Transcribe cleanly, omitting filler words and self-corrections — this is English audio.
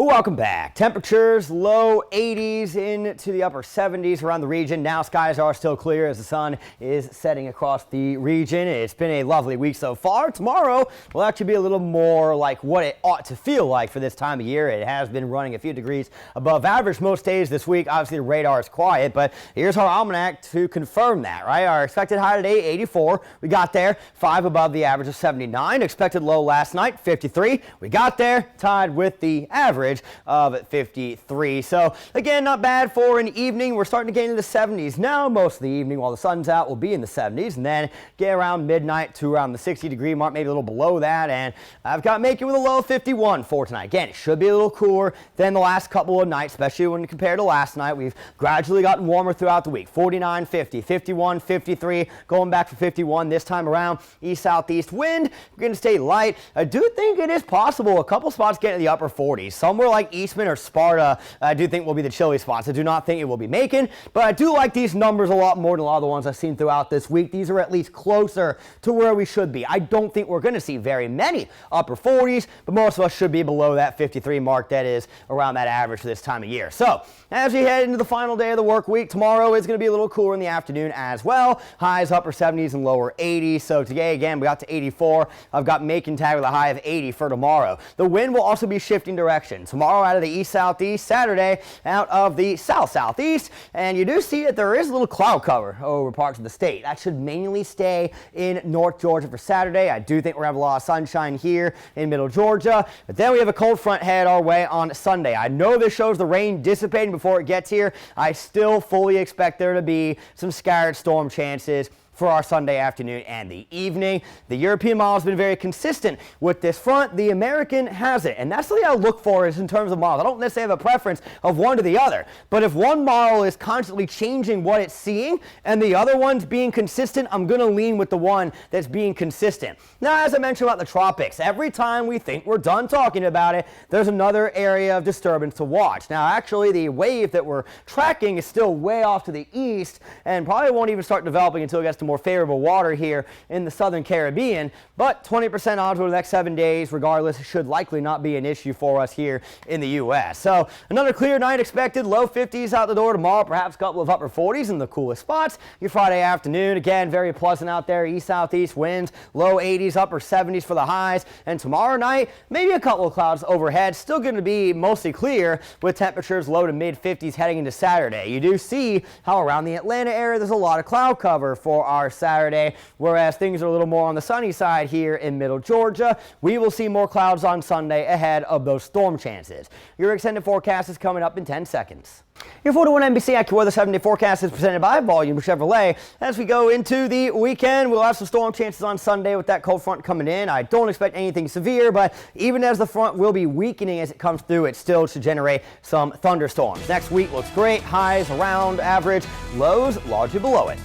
Welcome back. Temperatures low 80s into the upper 70s around the region. Now skies are still clear as the sun is setting across the region. It's been a lovely week so far. Tomorrow will actually be a little more like what it ought to feel like for this time of year. It has been running a few degrees above average most days this week. Obviously the radar is quiet, but here's our almanac to confirm that, right? Our expected high today, 84. We got there, 5 above the average of 79. Expected low last night, 53. We got there, tied with the average of 53. So again, not bad for an evening. We're starting to get into the 70s now. Most of the evening while the sun's out will be in the 70s, and then get around midnight to around the 60-degree mark, maybe a little below that. And I've got making with a low of 51 for tonight. Again, it should be a little cooler than the last couple of nights, especially when compared to last night. We've gradually gotten warmer throughout the week. 49, 50, 51, 53, going back to 51 this time around. East-southeast wind, we're going to stay light. I do think it is possible a couple spots get in the upper 40s. Somewhere like Eastman or Sparta, I do think will be the chilly spots. I do not think it will be Macon, but I do like these numbers a lot more than a lot of the ones I've seen throughout this week. These are at least closer to where we should be. I don't think we're going to see very many upper 40s, but most of us should be below that 53 mark. That is around that average for this time of year. So as we head into the final day of the work week, tomorrow is going to be a little cooler in the afternoon as well. Highs upper 70s and lower 80s. So today, again, we got to 84. I've got Macon tagged with a high of 80 for tomorrow. The wind will also be shifting direction. Tomorrow out of the east-southeast, Saturday out of the south-southeast, and you do see that there is a little cloud cover over parts of the state. That should mainly stay in North Georgia for Saturday. I do think we're going to have a lot of sunshine here in Middle Georgia, but then we have a cold front head our way on Sunday. I know this shows the rain dissipating before it gets here. I still fully expect there to be some scattered storm chances for our Sunday afternoon and the evening. The European model has been very consistent with this front. The American hasn't, and that's something I look for is in terms of models. I don't necessarily have a preference of one to the other, but if one model is constantly changing what it's seeing and the other one's being consistent, I'm going to lean with the one that's being consistent. Now, as I mentioned about the tropics, every time we think we're done talking about it, there's another area of disturbance to watch. Now, actually, the wave that we're tracking is still way off to the east and probably won't even start developing until it gets to more favorable water here in the southern Caribbean, but 20% odds over the next 7 days regardless should likely not be an issue for us here in the U.S. So another clear night expected, low 50s out the door tomorrow, perhaps a couple of upper 40s in the coolest spots. Your Friday afternoon, again, very pleasant out there, east-southeast winds, low 80s, upper 70s for the highs, and tomorrow night, maybe a couple of clouds overhead, still going to be mostly clear with temperatures low to mid 50s heading into Saturday. You do see how around the Atlanta area there's a lot of cloud cover for our Saturday, whereas things are a little more on the sunny side here in Middle Georgia. We will see more clouds on Sunday ahead of those storm chances. Your extended forecast is coming up in 10 seconds. Your 41 NBC AccuWeather 7-day forecast is presented by Volume Chevrolet. As we go into the weekend, we'll have some storm chances on Sunday with that cold front coming in. I don't expect anything severe, but even as the front will be weakening as it comes through, it still should generate some thunderstorms. Next week looks great. Highs around average, lows largely below it.